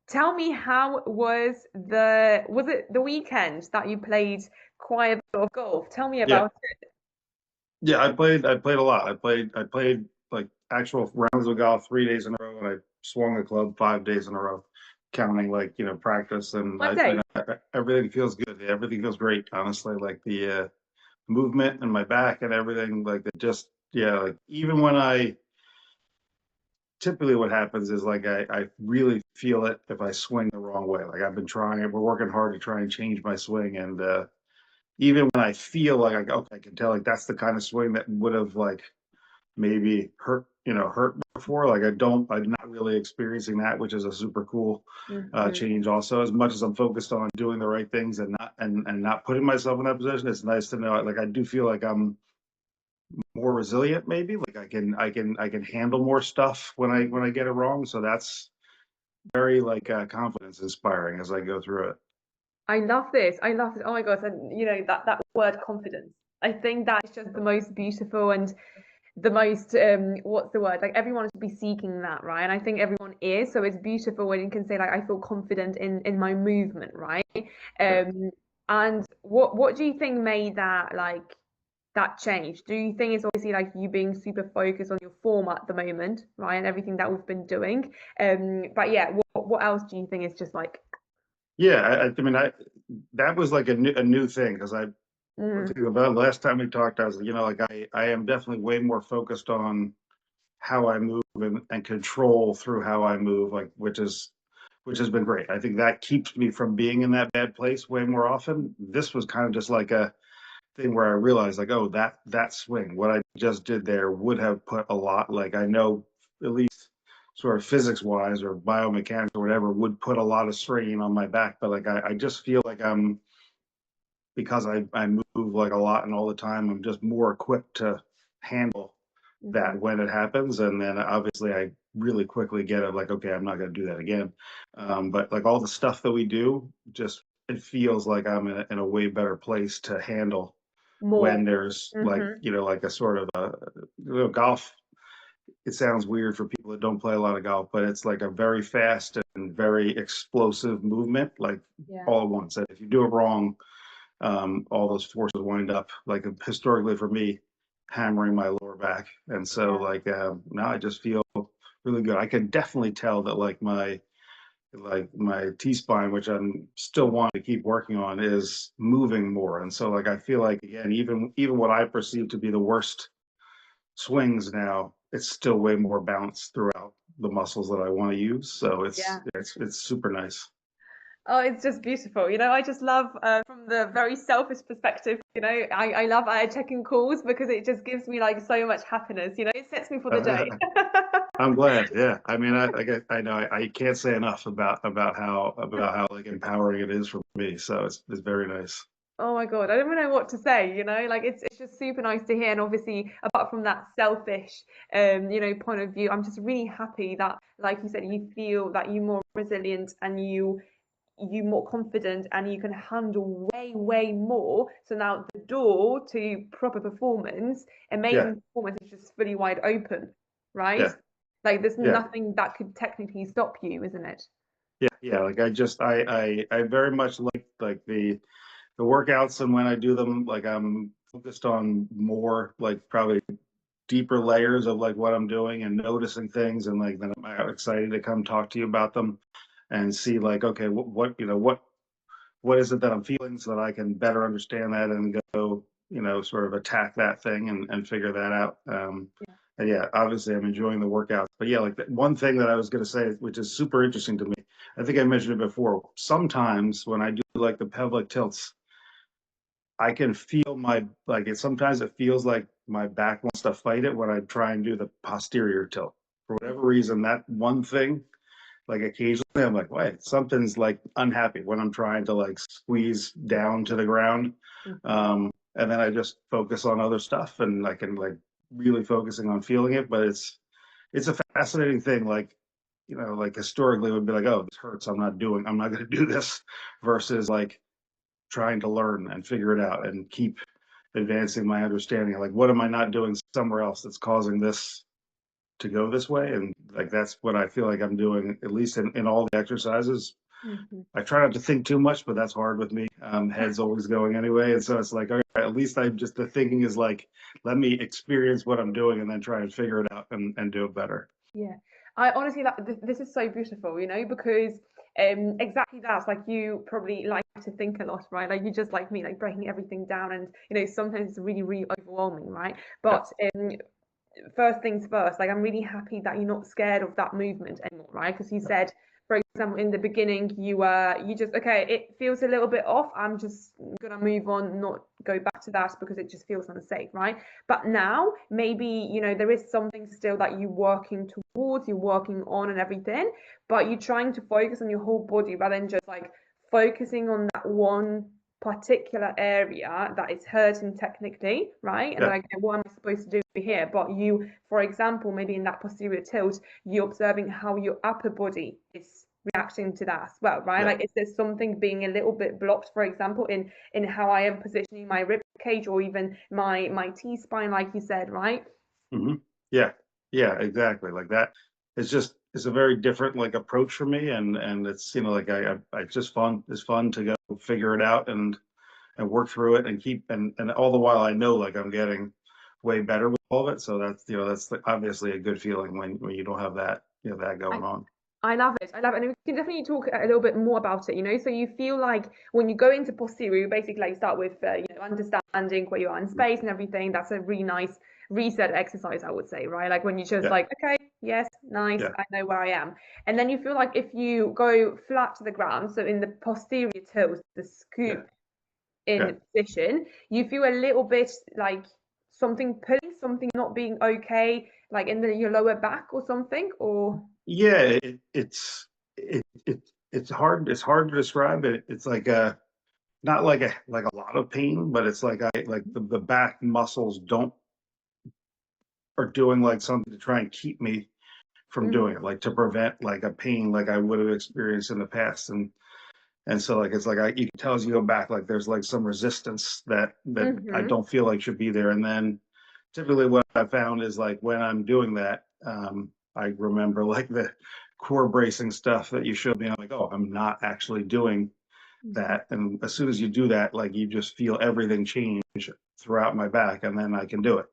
Tell me, how was it the weekend that you played quite a bit of golf? Tell me Yeah, about it. yeah. I played a lot. I played like actual rounds of golf 3 days in a row, and I swung the club 5 days in a row, counting like practice. And What days? everything feels good. Everything feels great, honestly. Like the movement and my back and everything. Like it just like even when I typically what happens is like I really feel it if I swing the wrong way. Like I've been trying it. We're working hard to try and change my swing, and even when I feel like okay, I can tell like that's the kind of swing that would have like maybe hurt before. Like I'm not really experiencing that, which is a super cool Hmm. change. Also, as much as I'm focused on doing the right things and not putting myself in that position, it's nice to know. Like I do feel like I'm more resilient, maybe. Like I can handle more stuff when I get it wrong. So that's very like confidence inspiring as I go through it. I love this. I love this. Oh my gosh. And that word confidence. I think that is just the most beautiful and the most what's the word? Like everyone should be seeking that, right? And I think everyone is. So it's beautiful when you can say like I feel confident in my movement, right? Yeah. Um and what do you think made that change? Do you think it's obviously like you being super focused on your form at the moment, right? And everything that we've been doing. But yeah, what else do you think is just like Yeah, I mean, that was like a new thing because I mm, think about last time we talked, I was, like I am definitely way more focused on how I move and control through how I move, like which has been great. I think that keeps me from being in that bad place way more often. This was kind of just like a thing where I realized like, oh, that swing, what I just did there would have put a lot, like I know at least sort of physics wise or biomechanics or whatever would put a lot of strain on my back. But like I just feel like I'm because I move like a lot and all the time, I'm just more equipped to handle mhm, that when it happens. And then obviously I really quickly get it like, okay, I'm not going to do that again. But like all the stuff that we do, just it feels like I'm in a way better place to handle more? when there's like, Hmm. like a sort of golf. It sounds weird for people that don't play a lot of golf, but it's like a very fast and very explosive movement, like Yeah. all at once. And if you do it wrong, all those forces wind up like historically for me hammering my lower back. And so Yeah. like now I just feel really good. I can definitely tell that like my T-spine, which I'm still wanting to keep working on, is moving more. And so like I feel like again, even what I perceive to be the worst swings now, it's still way more balanced throughout the muscles that I want to use. So it's Yeah. it's it's super nice. Oh, it's just beautiful. I just love from the very selfish perspective, I love checking calls because it just gives me like so much happiness, it sets me for the day. I'm glad. Yeah. I mean, I know I can't say enough about how like empowering it is for me. So it's very nice. Oh my God, I don't even know what to say, like it's just super nice to hear. And obviously, apart from that selfish point of view, I'm just really happy that, like you said, you feel that you're more resilient and you more confident and you can handle way more. So now the door to proper performance, Yeah. amazing performance, is just fully wide open, right? Yeah. Like there's Yeah. nothing that could technically stop you, isn't it? Yeah. Yeah. Like I very much like the workouts, and when I do them, like I'm focused on more like probably deeper layers of like what I'm doing and noticing things, and like then I'm excited to come talk to you about them and see like okay what is it that I'm feeling so that I can better understand that and go, sort of attack that thing and figure that out. And yeah, obviously I'm enjoying the workouts, but yeah, like one thing that I was going to say, which is super interesting to me, I think I mentioned it before. Sometimes when I do like the pelvic tilts, I can feel like sometimes it feels like my back wants to fight it when I try and do the posterior tilt. For whatever reason, that one thing like occasionally I'm like, wait, something's like unhappy when I'm trying to like squeeze down to the ground. Mhm. And then I just focus on other stuff and I can like really focusing on feeling it. But it's a fascinating thing. Like, like historically it would be like, oh, this hurts. I'm not gonna do this versus like trying to learn and figure it out and keep advancing my understanding. Like, what am I not doing somewhere else that's causing this to go this way. And like, that's what I feel like I'm doing, at least in all the exercises. Hmm. I try not to think too much, but that's hard with me. Head's always going anyway. And so it's like, all right, at least I'm just, the thinking is like, let me experience what I'm doing and then try and figure it out and do it better. Yeah, I honestly like this is so beautiful, because exactly that's like you probably like to think a lot, right? Like you just like me, like breaking everything down, and sometimes it's really, really overwhelming, right? Yeah. But first things first, like I'm really happy that you're not scared of that movement anymore, right? Because you said, for example, in the beginning, you just, okay, it feels a little bit off. I'm just gonna move on, not go back to that because it just feels unsafe, right? But now maybe, there is something still that you're working towards, you're working on and everything, but you're trying to focus on your whole body rather than just like focusing on that one particular area that is hurting technically, right? And Yeah. then okay, what am I supposed to do here? But you, for example, maybe in that posterior tilt, you're observing how your upper body is reacting to that as well, right? Yeah. Like, is there something being a little bit blocked, for example, in how I am positioning my rib cage or even my T spine, like you said, right? Hmm. Yeah. Yeah, exactly. Like that. It's a very different like approach for me. And it's, like it's just fun. It's fun to go figure it out and work through it and keep, and all the while I know like I'm getting way better with all of it. So that's obviously a good feeling when you don't have that, that I, going on. I love it. I love it. And we can definitely talk a little bit more about it, So you feel like when you go into posterior, you basically like start with, understanding where you are in space and everything. That's a really nice reset exercise, I would say, right? Like when you just Yeah. like, okay, yes, nice, Yeah. I know where I am. And then you feel like if you go flat to the ground, so in the posterior toes, the Yeah. scoop Yeah. in position, you feel a little bit like something pulling, something not being okay, like in your lower back or something, or. Yeah. It's hard to describe it. It's like not like a lot of pain, but it's like I like the back muscles don't are doing like something to try and keep me from doing Mhm. it, like to prevent like a pain like I would have experienced in the past. And so like it's like you can tell as you go back, like there's like some resistance that I Mhm. don't feel like should be there. And then typically what I found is like when I'm doing that, I remember like the core bracing stuff that you showed me. I'm like, oh, I'm not actually doing Mhm. that. And as soon as you do that, like you just feel everything change throughout my back, and then I can do it.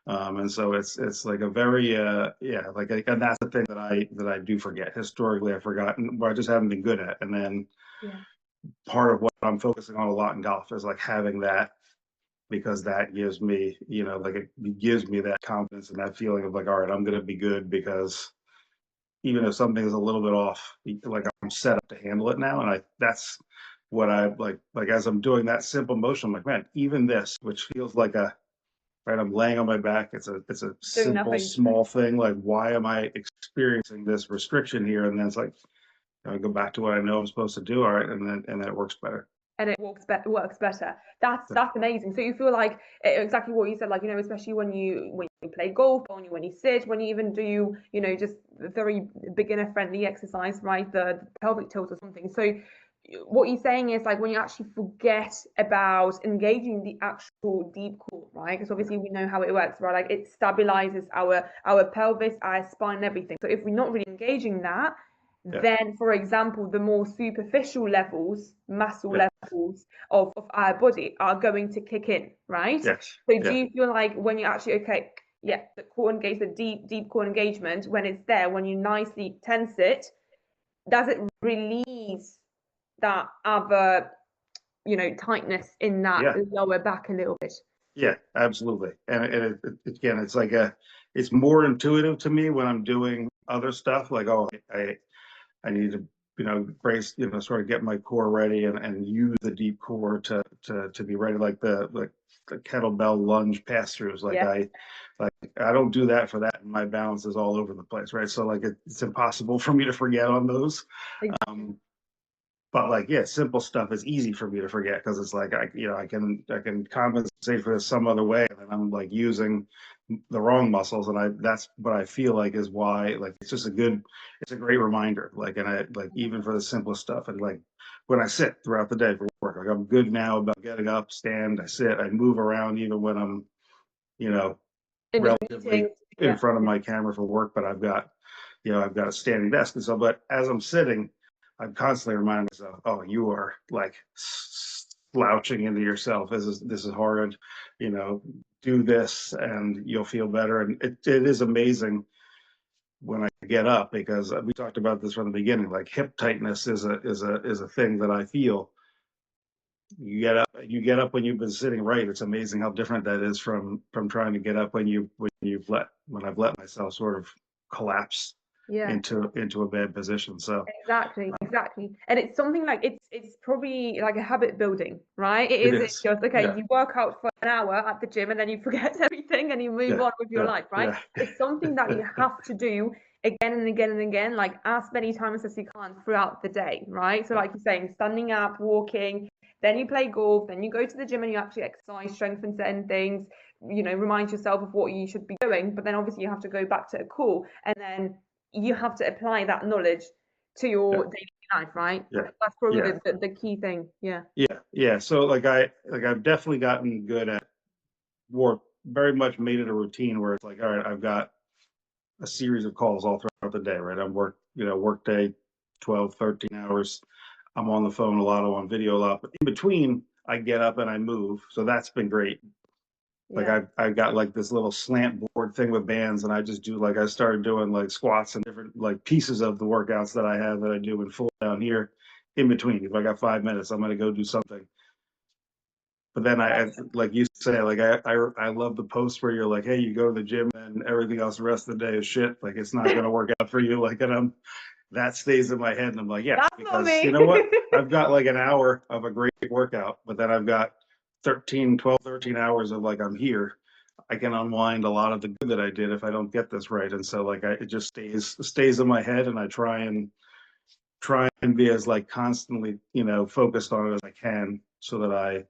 And so it's like a very yeah, like, and that's the thing that I do forget. Historically, I've forgotten, but I just haven't been good at. And then Yeah. part of what I'm focusing on a lot in golf is like having that, because that gives me, like it gives me that confidence and that feeling of like, all right, I'm gonna be good, because even if something is a little bit off, like I'm set up to handle it now. And that's what I like as I'm doing that simple motion, I'm like, man, even this, which feels like right, I'm laying on my back. It's a Doing simple, nothing. small thing. Like, why am I experiencing this restriction here? And then it's like, I go back to what I know I'm supposed to do. All right. And then it works better. And it works better. That's Yeah. that's amazing. So you feel like exactly what you said, like especially when you play golf, or when you sit, when you even do just a very beginner friendly exercise, right? The pelvic tilt or something. So what you're saying is like when you actually forget about engaging the actual deep core, right? Because Yeah. obviously we know how it works, right? Like it stabilizes our pelvis, our spine, everything. So if we're not really engaging that, Yeah. then for example the more superficial levels, muscle Yeah. levels of our body are going to kick in, right? Yes. So do Yeah. you feel like when you actually, okay, yeah, the core engage, the deep core engagement, when it's there, when you nicely tense it, does it release that other tightness in that Yeah. lower back a little bit? Yeah, absolutely. And again, it's like it's more intuitive to me when I'm doing other stuff. Like, oh, I need to, brace, sort of get my core ready and use the deep core to be ready. Like the kettlebell lunge pass throughs. Yeah, Like I don't do that for that. And my balance is all over the place, right? So like it's impossible for me to forget on those. exactly. Um, but like, yeah, simple stuff is easy for me to forget, because it's like I can compensate for this some other way, and then I'm like using the wrong muscles, and that's what I feel like is why, like, it's a great reminder. Like, and I like, even for the simplest stuff, and like when I sit throughout the day for work, like I'm good now about getting up, stand, I sit, I move around even when I'm, you know In between relatively meetings. in front of my camera for work, but I've got, I've got a standing desk. And so, but as I'm sitting, I'm constantly reminding myself, oh, you are like slouching into yourself. This is horrid, do this and you'll feel better. And it is amazing when I get up, because we talked about this from the beginning, like hip tightness is a thing that I feel. You get up when you've been sitting right. It's amazing how different that is from trying to get up when I've let myself sort of collapse Yeah. into a bad position. So Exactly. And it's something like it's probably like a habit building, right? It it isn't is. just okay, Yeah. you work out for an hour at the gym and then you forget everything and you move Yeah. on with your Yeah. life, right? Yeah. It's something that you have to do again and again and again, like as many times as you can throughout the day, right? So like you're saying, standing up, walking, then you play golf, then you go to the gym and you actually exercise, strengthen certain things, remind yourself of what you should be doing, but then obviously you have to go back to a call and then you have to apply that knowledge to Yeah. your daily life, right? Yeah. That's probably Yeah. the key thing. Yeah. Yeah. Yeah. So I've definitely gotten good at work, very much made it a routine where it's like, all right, I've got a series of calls all throughout the day, right? I'm work day, 12, 13 hours. I'm on the phone a lot, I'm on video a lot, but in between I get up and I move. So that's been great. Like Yeah. I've got like this little slant board thing with bands, and I started doing like squats and different like pieces of the workouts that I have that I do in full down here in between. If I got 5 minutes, I'm gonna go do something. But then like you say, like I love the post where you're like, hey, you go to the gym and everything else the rest of the day is shit. Like it's not gonna work out for you. Like, and that stays in my head, and I'm like, yeah, That's not because you me. know what? I've got like an hour of a great workout, but then I've got 13 hours of like I'm here. I can unwind a lot of the good that I did if I don't get this right. And so like it just stays in my head, and I try and be as like constantly, focused on it as I can, so that I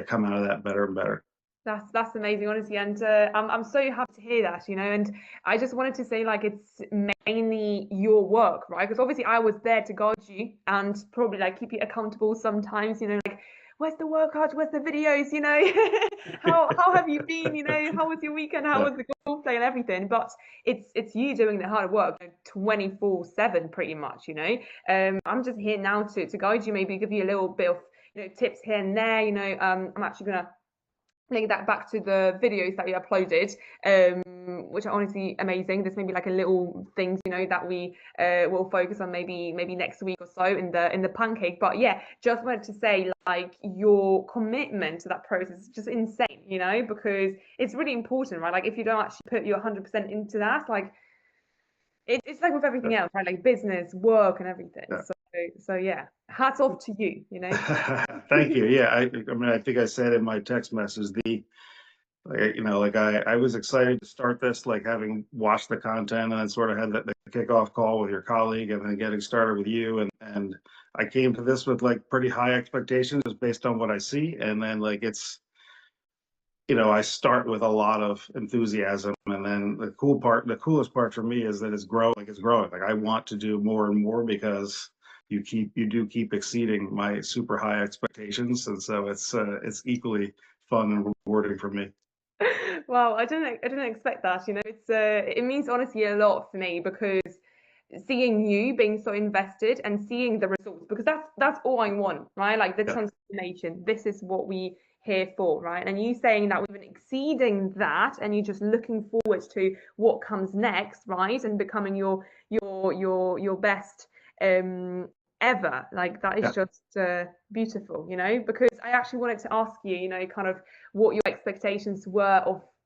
come out of that better and better. That's amazing, honestly, and I'm so happy to hear that, And I just wanted to say, like, it's mainly your work, right? Because obviously I was there to guide you and probably like keep you accountable sometimes, like, where's the workout? Where's the videos? How have you been? How was your weekend? How Yeah. was the golf play and everything? But it's you doing the hard work, 24/7, pretty much, I'm just here now to guide you, maybe give you a little bit of tips here and there. I'm actually gonna link that back to the videos that we uploaded, which are honestly amazing. There's maybe like a little things, that we will focus on maybe next week or so in the pancake. But yeah, just wanted to say, like, your commitment to that process is just insane, because it's really important, right? Like if you don't actually put your 100% into that, like it's like with everything else, right? Like business, work, and everything. Yeah. So yeah, hats off to you, Thank you. Yeah, I mean, I think I said in my text message, I was excited to start this, like having watched the content and then sort of had the kickoff call with your colleague and then getting started with you. And I came to this with like pretty high expectations just based on what I see. And then like I start with a lot of enthusiasm, and then the coolest part for me is that it's growing. Like I want to do more and more, because you do keep exceeding my super high expectations, and so it's equally fun and rewarding for me. Wow, I didn't expect that. It means honestly a lot for me, because seeing you being so invested and seeing the results, because that's all I want, right? Like the Yeah, transformation. This is what we here for, right? And you saying that we've been exceeding that, and you're just looking forward to what comes next, right? And becoming your best ever. Like that is yeah. just beautiful, because I actually wanted to ask you, kind of what your expectations were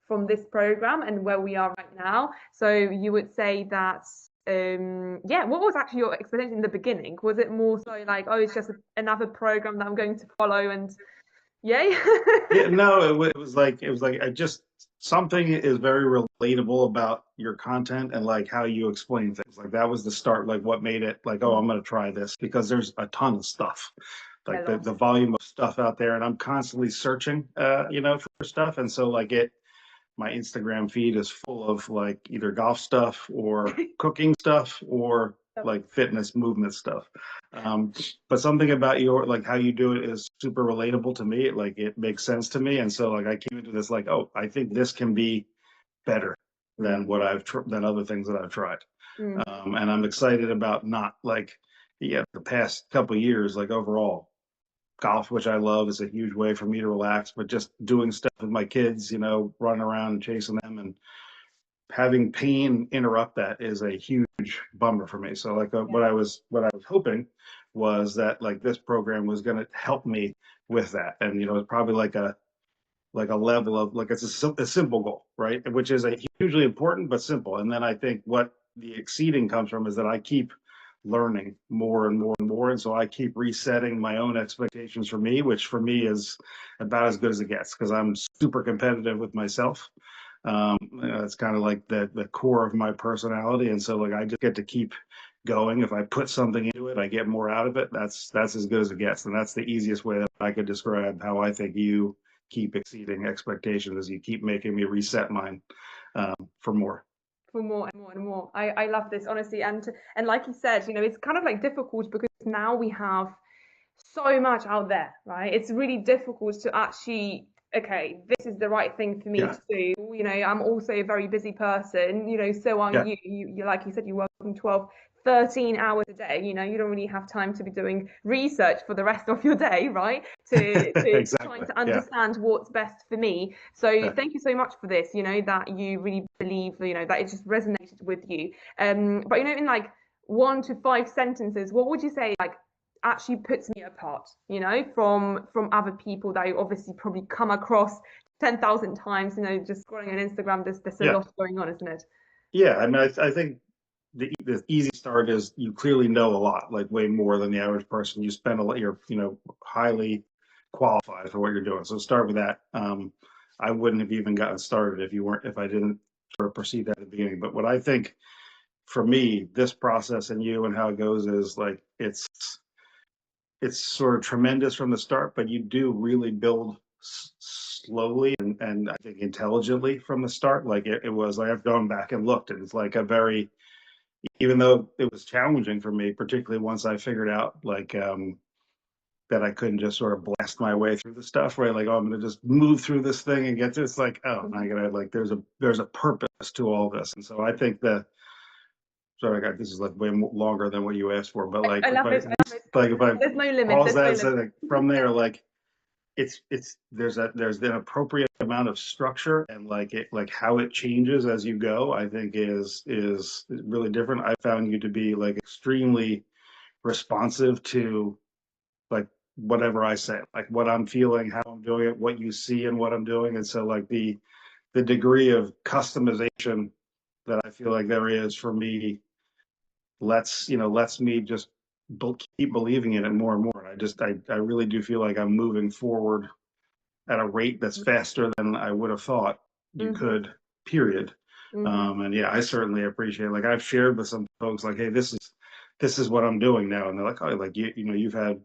from this program and where we are right now. So you would say that, what was actually your expectation in the beginning? Was it more so like, oh, it's just another program that I'm going to follow and yay? Yeah, no, it was like I just something is very relatable about your content and like how you explain things. Like that was the start, like what made it like, oh, I'm gonna try this, because there's a ton of stuff. Yeah, Like the, lots. the volume of stuff out there, and I'm constantly searching for stuff. And so like my Instagram feed is full of like either golf stuff or cooking stuff or like fitness movement stuff. Um, but something about like how you do it is super relatable to me. It makes sense to me. And so like I came into this like, oh, I think this can be better. than than other things that I've tried. Mm. And I'm excited about not like, yeah, the past couple of years, like overall, golf, which I love, is a huge way for me to relax, but just doing stuff with my kids, running around and chasing them and having pain interrupt that is a huge bummer for me. So like what I was hoping was that like this program was going to help me with that. And it's probably like a level of like it's a simple goal, right? Which is a hugely important but simple. And then I think what the exceeding comes from is that I keep learning more and more and more, and so I keep resetting my own expectations for me, which for me is about as good as it gets because I'm super competitive with myself. It's kind of like the core of my personality, and so like I just get to keep going. If I put something into it, I get more out of it. That's as good as it gets, and that's the easiest way that I could describe how I think you keep exceeding expectations as you keep making me reset mine for more. For more and more and more. I love this, honestly. And like you said, it's kind of like difficult because now we have so much out there, right? It's really difficult to actually, okay, this is the right thing for me Yeah, to do. I'm also a very busy person, so are yeah, you. You like you said, you work from 12, 13 hours a day. You don't really have time to be doing research for the rest of your day, right? To trying exactly. to Yeah, understand what's best for me. So yeah, thank you so much for this, that you really believe, that it just resonated with you. But in like 1 to 5 sentences, what would you say like actually puts me apart, from other people that you obviously probably come across 10,000 times, just scrolling on Instagram. There's a yeah, lot going on, isn't it? yeah. I mean, I think the easy start is you clearly know a lot, like way more than the average person. You spend a lot, you're highly qualified for what you're doing. So start with that. I wouldn't have even gotten started if I didn't sort of perceive that at the beginning. But what I think for me, this process and you and how it goes is like it's sort of tremendous from the start, but you do really build slowly and I think intelligently from the start. Like it was like I've gone back and looked, and it's like a very even though it was challenging for me, particularly once I figured out like that I couldn't just sort of blast my way through the stuff, right? Like, oh, I'm gonna just move through this thing and get to it's like, oh, I Mhm. gotta like there's a purpose to all this. And so I think that sorry, God, this is like way longer than what you asked for, but like I if love I it. I love it. like if I There's no limit. pause There's no that, so limit. like from there, like it's there's an appropriate amount of structure and like it like how it changes as you go, I think is really different. I found you to be like extremely responsive to like whatever I say, like what I'm feeling, how I'm doing it, what you see and what I'm doing. And so like the degree of customization that I feel like there is for me lets me just keep believing in it more and more. And I really do feel like I'm moving forward at a rate that's faster than I would have thought you Mm-hmm. could, period. Mm-hmm. And yeah, I certainly appreciate it. Like I've shared with some folks like, hey, this is what I'm doing now. And they're like, oh, like you've had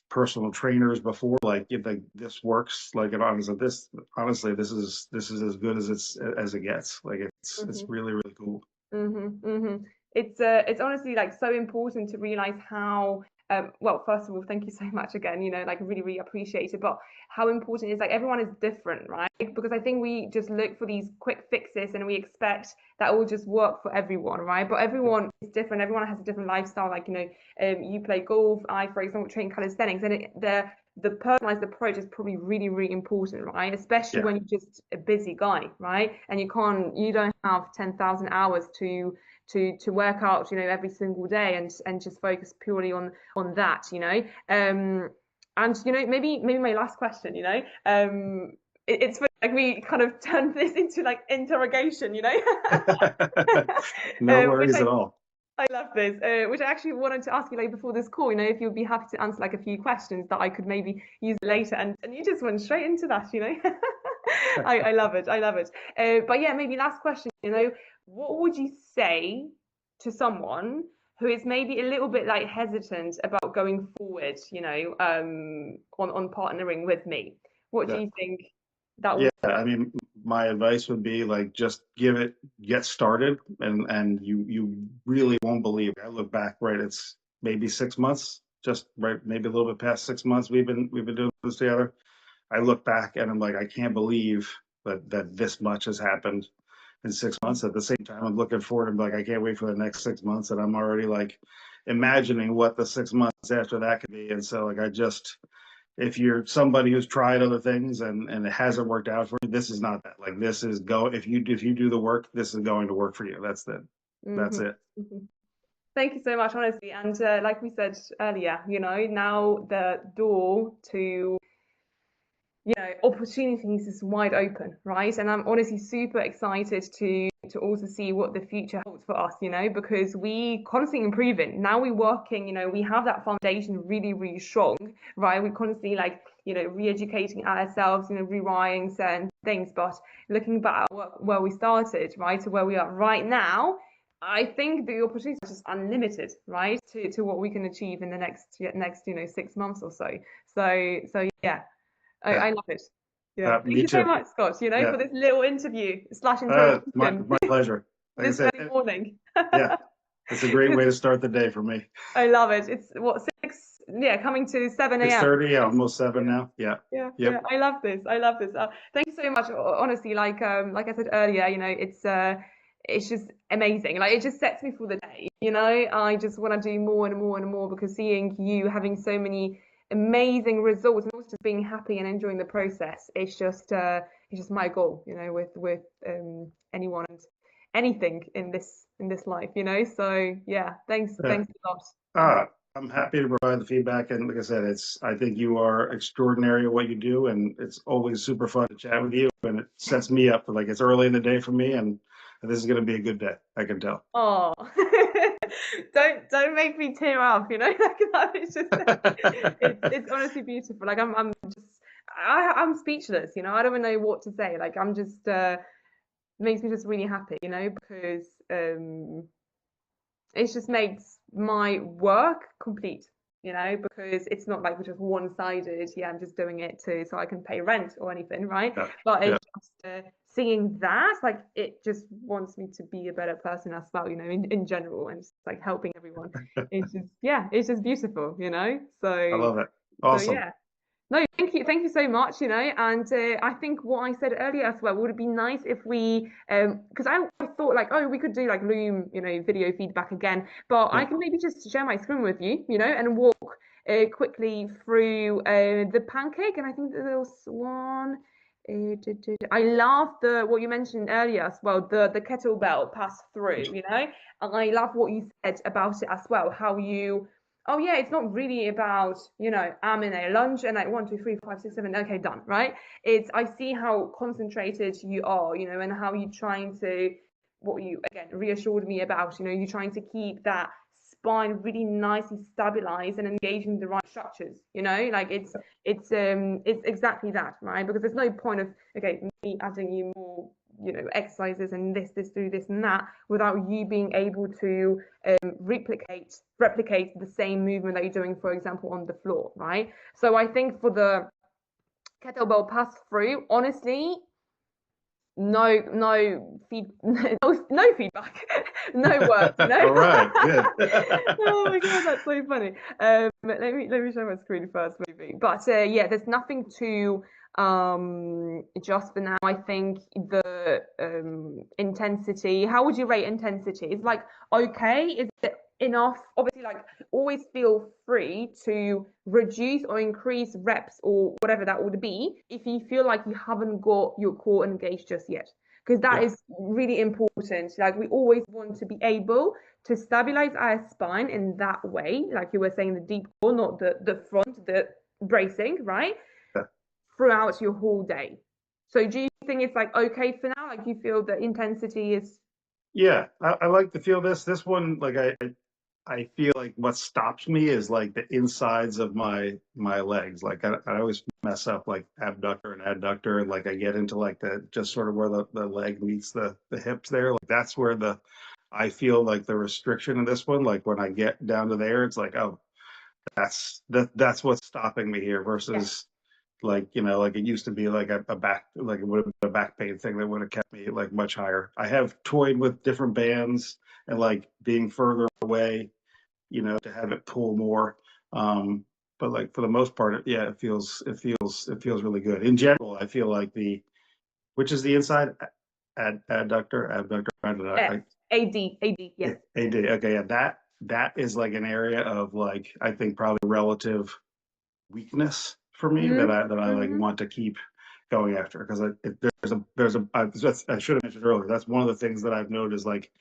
personal trainers before, like if like this works, like and honestly, this is as good as it gets. Like it's Mm-hmm. really, really cool. Mm-hmm, mm-hmm. It's honestly like so important to realize how well, first of all, thank you so much again, like really, really appreciate it. But how important it is like everyone is different, right? Because I think we just look for these quick fixes and we expect that will just work for everyone, right? But everyone is different, everyone has a different lifestyle. Like, you play golf, I, for example, train calisthenics, and the personalized approach is probably really, really important, right? Especially Yeah. when you're just a busy guy, right? And you don't have 10,000 hours to work out, every single day and just focus purely on that, and maybe my last question, it's funny, like we kind of turned this into like interrogation, No which worries at all. I love this, which I actually wanted to ask you like before this call, if you'd be happy to answer like a few questions that I could maybe use later, and you just went straight into that, I love it, I love it. But yeah, maybe last question, what would you say to someone who is maybe a little bit like hesitant about going forward, on partnering with me? What do Yeah. you think that Yeah, would? I mean, my advice would be like just get started, and you really won't believe. I look back, right? It's maybe 6 months, just right, maybe a little bit past 6 months. We've been doing this together. I look back and I'm like, I can't believe that this much has happened in 6 months. At the same time, I'm looking forward and like, I can't wait for the next 6 months. And I'm already like imagining what the 6 months after that could be. And so like, if you're somebody who's tried other things and it hasn't worked out for you, this is not that. Like this is if you do the work, this is going to work for you. That's it. That's it. Thank you so much, honestly. And like we said earlier, now the door to opportunities is wide open, right? And I'm honestly super excited to also see what the future holds for us, because we constantly improving. Now we're working, we have that foundation really, really strong, right? We're constantly like, re-educating ourselves, rewiring certain things. But looking back at where we started, right, to where we are right now, I think the opportunity is just unlimited, right, to what we can achieve in the next 6 months or so. So yeah. I love it. Yeah. Thank Me you so too. much, Scott, for this little interview / My pleasure. Like this early morning. Yeah, it's a great way to start the day for me. I love it. It's what, 6, coming to 7 a.m. 6:30, yeah, almost 7 now. Yeah. Yeah, Yep. yeah. I love this. I love this. Thank you so much. Honestly, like I said earlier, it's just amazing. Like it just sets me for the day. I just want to do more and more and more because seeing you having so many amazing results and also just being happy and enjoying the process, it's just my goal. With anyone and anything in this life. So yeah, thanks a lot. I'm happy to provide the feedback. And like I said, I think you are extraordinary at what you do. And it's always super fun to chat with you. And it sets me up for like, it's early in the day for me. And this is going to be a good day. I can tell. Oh, don't make me tear up, it's just, it's honestly beautiful. Like I'm speechless, I don't even know what to say. Like I'm just, makes me just really happy, because, it just makes my work complete, because it's not like we're just one-sided. Yeah, I'm just doing it so I can pay rent or anything, right? Yeah. But it's just seeing that, like it just wants me to be a better person as well, in general, and just like helping everyone. It's just beautiful, So I love it. Awesome. So yeah. No, thank you so much, and I think what I said earlier as well, would it be nice if we, because I thought like, oh, we could do like Loom, video feedback again, but I can maybe just share my screen with you, and walk quickly through the pancake, and I think there was one. I love what you mentioned earlier as well, the kettlebell pass through, and I love what you said about it as well, how you. Oh yeah, it's not really about, I'm in a lunge and like 1, 2, 3, 4, 5, 6, 7, okay, done, right? I see how concentrated you are, and how you're trying to, what you again reassured me about, you're trying to keep that spine really nicely stabilized and engaging the right structures, like it's exactly that, right? Because there's no point of, okay, me adding you more exercises and this do this and that without you being able to replicate the same movement that you're doing, for example, on the floor, right? So I think for the kettlebell pass through, honestly, no feedback, no words, All right, good. Oh my god, that's so funny. Let me show my screen first, maybe. But yeah, there's nothing to just for now. I think the intensity. How would you rate intensity? It's like okay. Is it enough? Obviously, like always feel free to reduce or increase reps or whatever that would be if you feel like you haven't got your core engaged just yet, because that is really important. Like we always want to be able to stabilize our spine in that way, like you were saying, the deep core, not the front, the bracing, right? Throughout your whole day. So do you think it's like okay for now? Like you feel the intensity is? Yeah, I like to feel this one. Like I feel like what stops me is like the insides of my legs. Like I always mess up like abductor and adductor, and like I get into like the just sort of where the leg meets the hips there. Like that's where I feel like the restriction in this one. Like when I get down to there, it's like, oh, that's what's stopping me here versus like, like it used to be like a back, like it would have been a back pain thing that would have kept me like much higher. I have toyed with different bands and like being further away, to have it pull more. But like for the most part, yeah, it feels really good. In general, I feel like which is the inside? adductor. AD, yes. AD. Okay, yeah, that is like an area of like I think probably relative weakness for me Mm-hmm. that I like want to keep going after because I should have mentioned earlier. That's one of the things that I've noticed. Like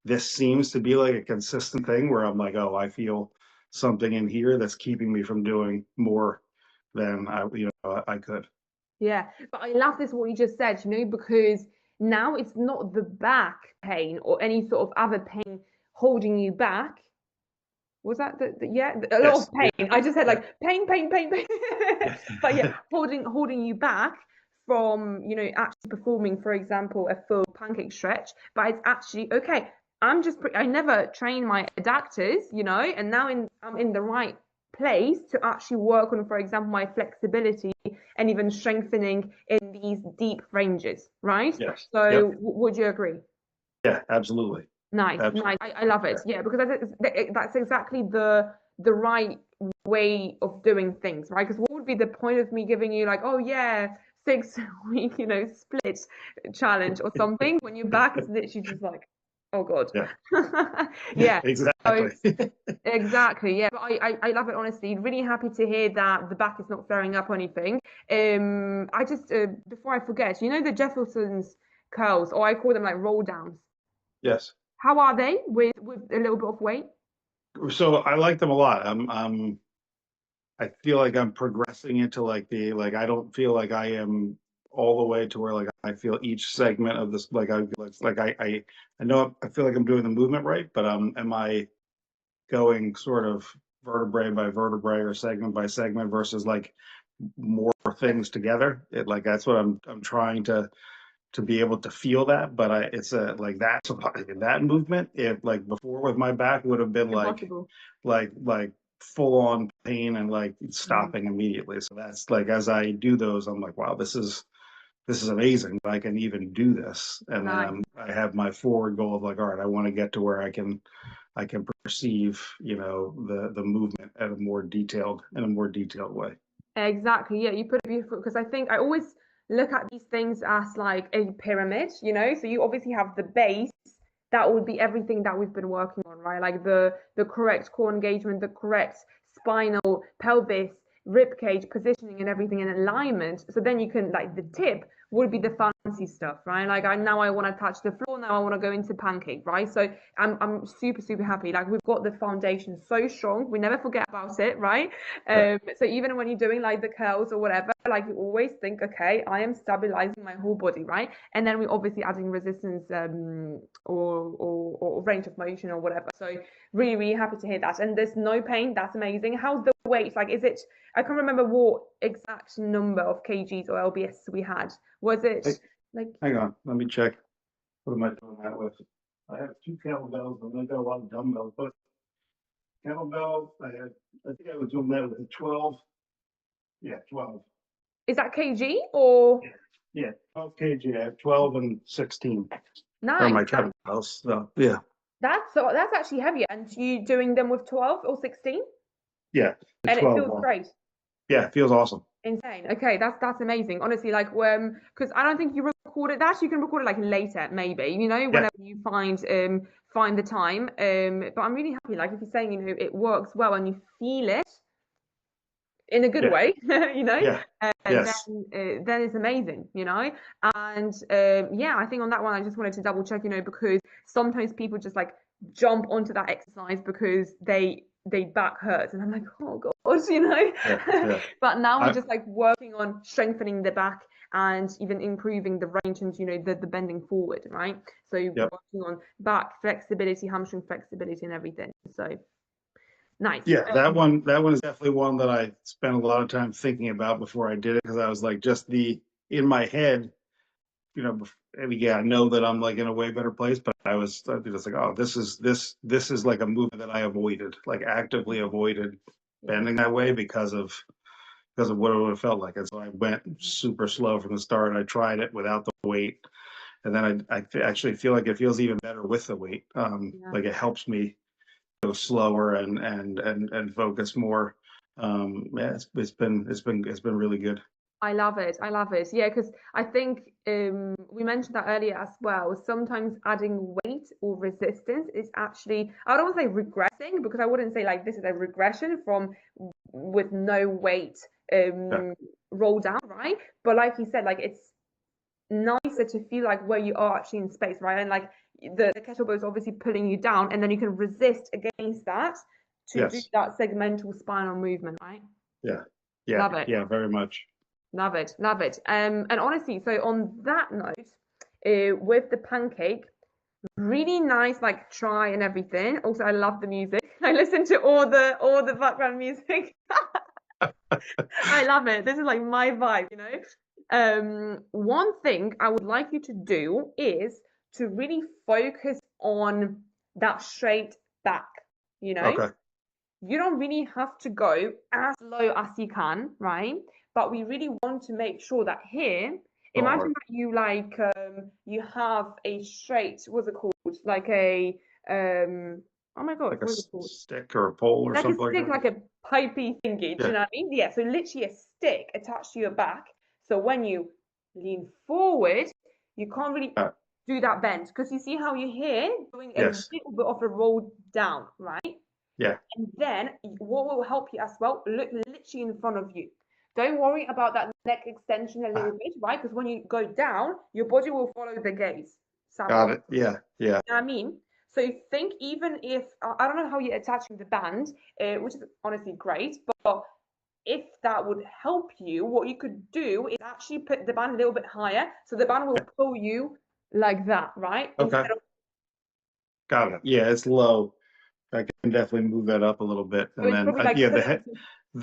this seems to be like a consistent thing where I'm like, oh, I feel something in here that's keeping me from doing more than I could. Yeah, but I love this what you just said, because now it's not the back pain or any sort of other pain holding you back. Was that yeah, a lot of Yes. pain. I just said Yeah. like pain. Yeah. But yeah, holding you back from, actually performing, for example, a full pancake stretch. But it's actually okay. I never train my adductors, and now I'm in the right place to actually work on, for example, my flexibility and even strengthening in these deep ranges, right? Yes. So Yep. would you agree? Yeah. Absolutely. Nice, Absolutely. nice. I love it. Yeah, because that's exactly the right way of doing things, right? Because what would be the point of me giving you like, oh yeah, 6 week, split challenge or something when your back is literally just like, oh God. Yeah. Yeah. So Exactly. exactly, yeah. But I love it honestly. Really happy to hear that the back is not flaring up or anything. I just before I forget, the Jefferson's curls, or I call them like roll downs. Yes. How are they with a little bit of weight? So I like them a lot. I feel like I'm progressing into like I don't feel like I am all the way to where like I feel each segment of this I know I feel like I'm doing the movement right, but am I going sort of vertebrae by vertebrae or segment by segment versus like more things together? It like that's what I'm trying to be able to feel that, but it's a like that movement. If like before with my back would have been Impossible. like full on pain and like Mm, stopping immediately. So that's like as I do those, I'm like, wow, this is amazing. I can even do this. And then nice. I have my forward goal of like, all right, I want to get to where I can perceive, the movement at in a more detailed way. Exactly. Yeah, you put it beautiful because I think I always look at these things as like a pyramid, So you obviously have the base that would be everything that we've been working on, right? Like the correct core engagement, the correct spinal, pelvis, rib cage positioning and everything in alignment. So then you can like the tip would be the fancy stuff, right? Like I want to touch the floor, now I want to go into pancake, right? So I'm super happy. Like we've got the foundation so strong, we never forget about it, right? Right. So even when you're doing like the curls or whatever, like you always think, okay, I am stabilizing my whole body, right? And then we're obviously adding resistance or range of motion or whatever. So really happy to hear that. And there's no pain. That's amazing. How's the weight? Like, is it? I can't remember what exact number of kgs or lbs we had. Was it Hey, like? hang on, let me check. What am I doing that with? I have two kettlebells and I got a lot of dumbbells, but kettlebell, I think I was doing that with a 12. Yeah, 12. Is that kg or? Yeah, yeah, 12 kg. I have 12 and 16 are Nice. my kettlebells. So yeah, That's actually heavier. And you doing them with 12 or 16? yeah, the And it 12 feels one. great. Yeah, it feels awesome. Insane. Okay, that's amazing. Honestly, like because I don't think you recorded that. You can record it like later, maybe. Yeah, Whenever you find the time. But I'm really happy. Like if you're saying, it works well and you feel it in a good yeah, way, yeah, yes, then it's amazing, And yeah, I think on that one, I just wanted to double check, because sometimes people just like jump onto that exercise because they back hurts, and I'm like, oh god, yeah, yeah. But now we're I, just like working on strengthening the back and even improving the range and the bending forward, right? So yep. working on back flexibility, hamstring flexibility, and everything. So nice. Yeah, that one is definitely one that I spent a lot of time thinking about before I did it because I was like just in my head, and again, I know that I'm like in a way better place, but I was just like, oh, this is like a movement that I avoided, like actively avoided Yeah. bending that way because of what it would have felt like. And so I went super slow from the start. I tried it without the weight, and then I actually feel like it feels even better with the weight. Yeah. Like it helps me go slower and focus more. Yeah, it's been really good. I love it. I love it. Yeah, because I think we mentioned that earlier as well. Sometimes adding weight or resistance is actually, I don't want to say regressing, because I wouldn't say like this is a regression from with no weight Yeah. roll down, right? But like you said, like it's nicer to feel like where you are actually in space, right? And like the kettlebell is obviously pulling you down, and then you can resist against that to do Yes. that segmental spinal movement, right? Yeah. Yeah. Love it. Yeah. Very much. Love it, love it. And honestly, so on that note, with the pancake, really nice, like try and everything. Also, I love the music. I listen to all the background music. I love it. This is like my vibe, you know. One thing I would like you to do is to really focus on that straight back, you know. Okay. You don't really have to go as low as you can, right? But we really want to make sure that here, Go imagine hard. that you like you have a straight, what's it called? Like a oh my God, Like a what is it called? stick or a pole or Like a something like stick, that. like a pipey thingy. Do you Yeah. know what I mean? Yeah. So literally a stick attached to your back. So when you lean forward, you can't really Uh, do that bend, because you see how you're here doing a yes. little bit of a roll down, right? Yeah. And then what will help you as well, look literally in front of you. Don't worry about that neck extension a little bit, right? Because when you go down, your body will follow the gaze Got somewhat. it. Yeah. Yeah. You know what I mean? So think, even if I don't know how you're attaching the band, which is honestly great, but if that would help you, what you could do is actually put the band a little bit higher, so the band will pull you like that, right? Okay. Instead of, Got it. Yeah. It's low. I can definitely move that up a little bit. so And it's then, probably like yeah, the pulling head, you.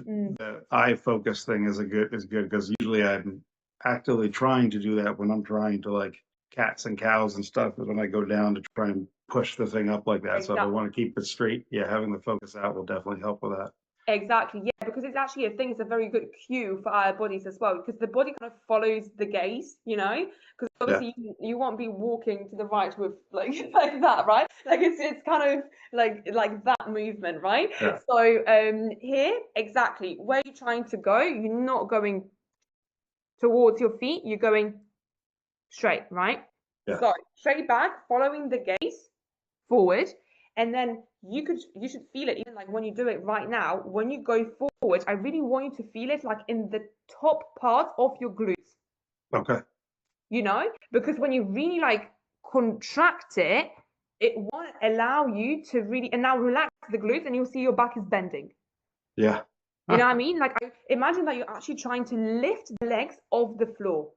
Mm. the eye focus thing is good because usually I'm actively trying to do that when I'm trying to like cats and cows and stuff. Is when I go down to try and push the thing up like that. So if I Exactly. want to keep it straight, yeah, having the focus out will definitely help with that. Exactly, yeah, because it's actually a thing, it's a very good cue for our bodies as well, because the body kind of follows the gaze, you know, because Yeah. obviously you won't be walking to the right with like like that, right? Like it's kind of like that movement, right? Yeah. So here, exactly, where you're trying to go, you're not going towards your feet, you're going straight, right? Yeah. So straight back, following the gaze forward, and then you should feel it, even like when you do it right now. When you go forward, I really want you to feel it like in the top part of your glutes, Okay. you know, because when you really like contract it, it won't allow you to really, and now relax the glutes and you'll see your back is bending. Yeah. You know what I mean? Like imagine that you're actually trying to lift the legs off the floor.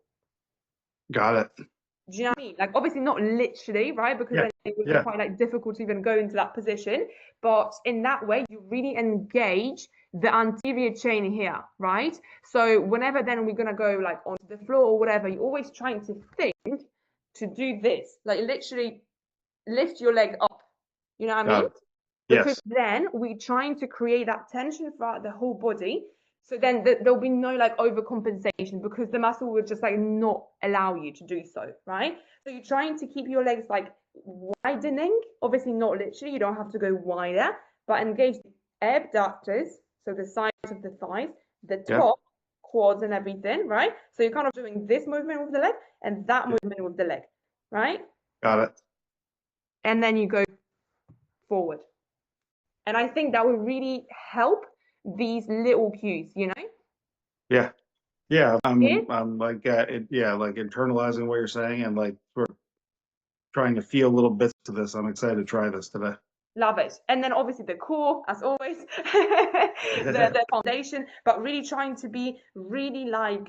Got it. Do you know what I mean? Like obviously not literally, right? Because Yeah. then it would be Yeah. quite like difficult to even go into that position. But in that way, you really engage the anterior chain here, right? So whenever then we're gonna go like onto the floor or whatever, you're always trying to think to do this, like literally lift your leg up. You know what I Got mean? it. Because Yes. then we're trying to create that tension throughout the whole body. So then there'll be no like overcompensation, because the muscle will just like not allow you to do so, right? So you're trying to keep your legs like widening, obviously not literally, you don't have to go wider, but engage the abductors, so the sides of the thighs, the Yeah. top, quads and everything, right? So you're kind of doing this movement with the leg and that Yeah. movement with the leg, right? Got it. And then you go forward. And I think that will really help these little cues, you know? Yeah. Yeah. Yeah. I'm like, yeah, like internalizing what you're saying and like sort of trying to feel little bits of this. I'm excited to try this today. Love it. And then obviously the core, as always, the foundation, but really trying to be really like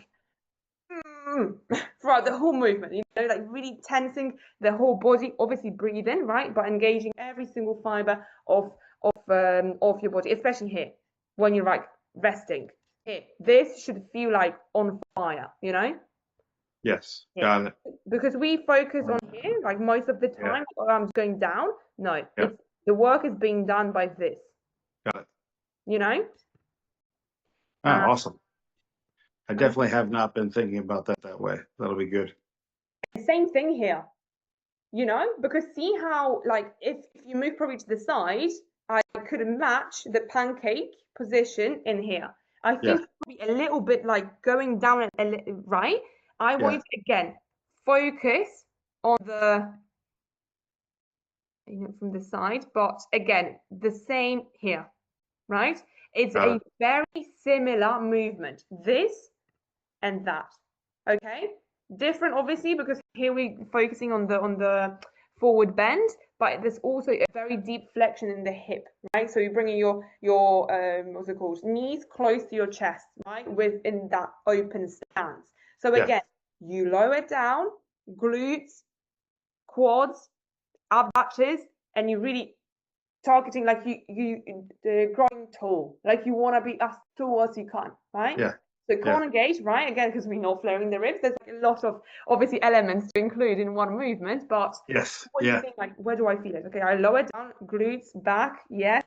throughout the whole movement, you know, like really tensing the whole body, obviously breathing, right? But engaging every single fiber of your body, especially here when you're like resting. Here, this should feel like on fire, you know? Yes. Yeah. Got it. Because we focus on here, like most of the Yeah. time, or I'm going down. No, Yeah. it's the work is being done by this, Got it. you know? Ah, Uh, awesome. I and definitely have not been thinking about that way. That'll be good. same thing here, you know? Because see how, like, if you move probably to the side, I could match the pancake position in here. I think probably a little bit like going down a little, right? I want you to, again, focus on the, from the side, but again, the same here, right? It's a very similar movement, this and that, okay? Different, obviously, because here we're focusing on the forward bend, but there's also a very deep flexion in the hip, right? So you're bringing your what's it called, knees close to your chest, right, within that open stance. So again, you lower down, glutes, quads, ab arches, and you really targeting like the growing tall, like you want to be as tall as you can, right? So can't engage, right? Again, because we're not flaring the ribs. There's like a lot of obviously elements to include in one movement, but what do you think? Like, where do I feel it? Okay, I lower down, glutes, back, yes,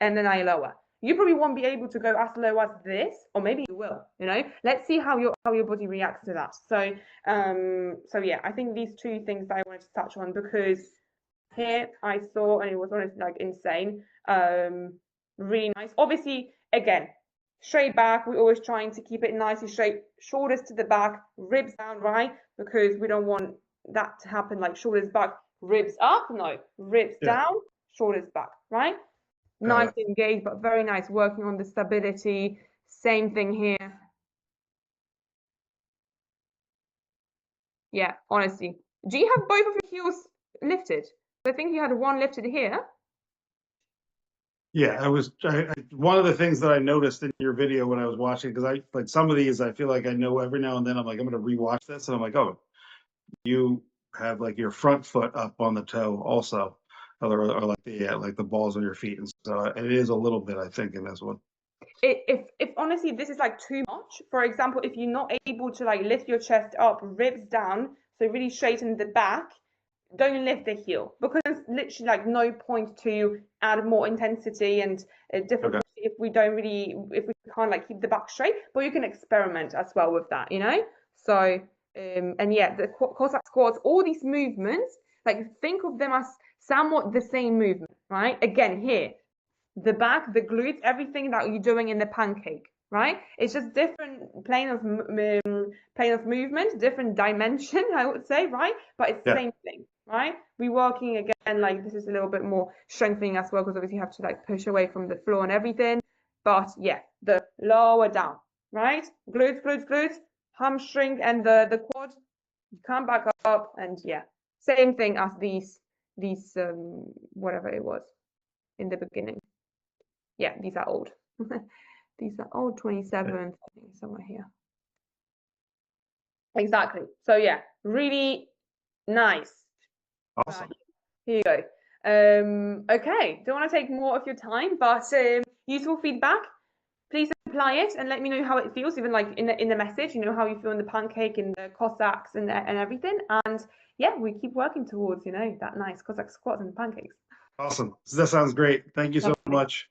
and then I lower. You probably won't be able to go as low as this, or maybe you will. You know, let's see how your body reacts to that. So, so yeah, I think these two things that I wanted to touch on, because here I saw, and it was honestly like insane. Really nice. Obviously, again, straight back. We're always trying to keep it nicely straight, shoulders to the back, ribs down, right? Because we don't want that to happen, like shoulders back, ribs up. No, ribs down, shoulders back, right? Nice to engage, but very nice. Working on the stability. Same thing here. Yeah, honestly. Do you have both of your heels lifted? I think you had one lifted here. Yeah, one of the things that I noticed in your video when I was watching, because I like some of these, I feel like I know every now and then. I'm like, I'm going to rewatch this, and I'm like, oh, you have like your front foot up on the toe also, or like the balls on your feet, and so it is a little bit, I think, in this one. If honestly this is like too much, for example, if you're not able to like lift your chest up, ribs down, so really straighten the back, don't lift the heel, because there's literally like no point to add more intensity and different if we can't like keep the back straight. But you can experiment as well with that, you know. So and yeah, the Cossack squats, all these movements, like think of them as somewhat the same movement, right? Again, here, the back, the glutes, everything that you're doing in the pancake, right? It's just different plane of movement, different dimension, I would say, right? But it's the same thing, right? We're working again, like this is a little bit more strengthening as well, because obviously you have to like push away from the floor and everything. But yeah, the lower down, right? Glutes, glutes, glutes, hamstring and the quad. You come back up, and yeah, same thing as these whatever it was in the beginning. Yeah, these are old. These are old 27th, I think somewhere here. Exactly. So yeah, really nice. Awesome. Here you go. Okay, don't want to take more of your time, but useful feedback. Please apply it and let me know how it feels, even like in the message, you know, how you feel in the pancake and the Cossacks and everything. And yeah, we keep working towards, you know, that nice Cossack squats and pancakes. Awesome. That sounds great. Thank you so much.